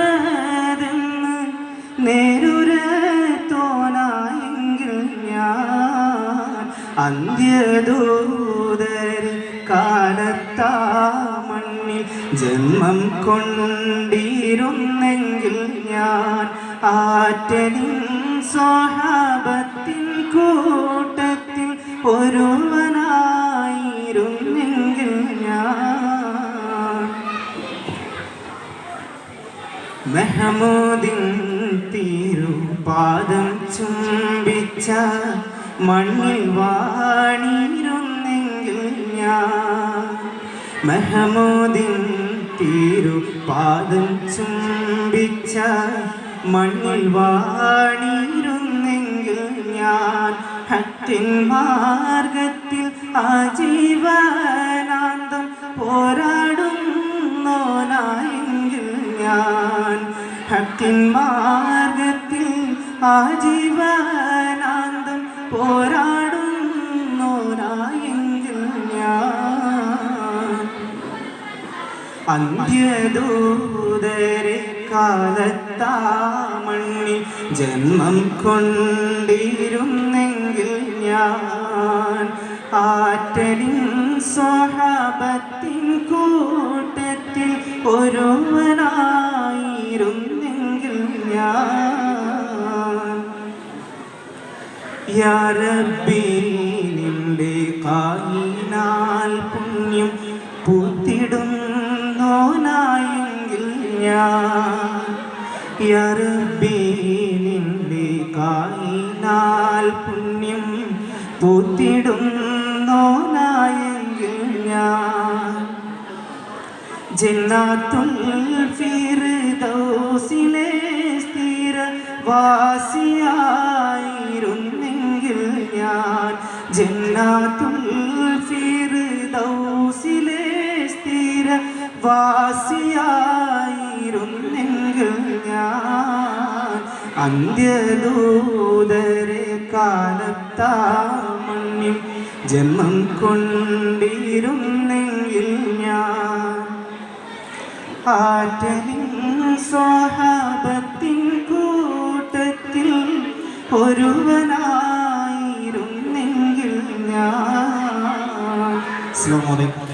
അഹദഹദെന്ന് നേരുരത്തോനായെങ്കിൽ ഞാൻ അന്ത്യദൂതര് കാലത്താ മണ്ണിൽ ജന്മം കൊണ്ടിരുന്നെങ്കിൽ ഞാൻ ആറ്റലിൻ സ്വഹാബത്തിൻ കൂട്ടത്തിൽ ഒരുവനായിരുന്നെങ്കിൽ ഞാൻ മെഹമൂദിൻ തിരുപാദം ചുംബിച്ച മണ്ണിൽ വാണിരുന്നെങ്കിൽ ഞാൻ മെഹമൂദിൻ തിരുപാദം ചുംബിച്ച മണ്ണിൽ വാണിരുന്നെങ്കിൽ ഞാൻ ഹക്കിൻ മാർഗത്തിൽ ആജീവനാന്തം പോരാടുന്നോനായെങ്കിൽ ഞാൻ ഹക്കിൻ മാർഗത്തിൽ ആജീവനാന്തം പോരാടുന്നോനായെങ്കിൽ ഞാൻ അന്ത്യദൂതരെ കാലത്താ മണ്ണിൽ ജന്മം കൊണ്ടിരുന്നെങ്കിൽ ഞാൻ ആറ്റലിൻ സ്വഹാബത്തിൻ കൂട്ടത്തിൽ ഒരുവനായിരുന്നെങ്കിൽ ഞാൻ യാ റബ്ബി നിന്റെ കായിനാൽ പുണ്യം പൂത്തിടുന്നോനായെങ്കിൽ ഞാൻ യാ റബ്ബി നിന്റെ കായിനാൽ പുണ്യം പൂത്തിടുന്നോനായെങ്കിൽ ഞാൻ ജന്നാത്തുൽ ഫിർദൗസിലെ സ്ഥിരവാസിയായിരുന്നെങ്കിൽ ഞാൻ ജന്നാത്തുൽ ഫിർദൗസിലെ സ്ഥിരവാസിയായിരുന്നെങ്കിൽ ഞാൻ അന്ത്യദൂതരെ കാലത്താ മണ്ണിൽ ജന്മം കൊണ്ടിരുന്നെങ്കിൽ ഞാൻ ആറ്റലിൻ സ്വഹാബത്തിൻ കൂട്ടത്തിൽ ഒരുവനായിരുന്നെങ്കിൽ ഞാൻ. അസ്സലാമു അലൈക്കും.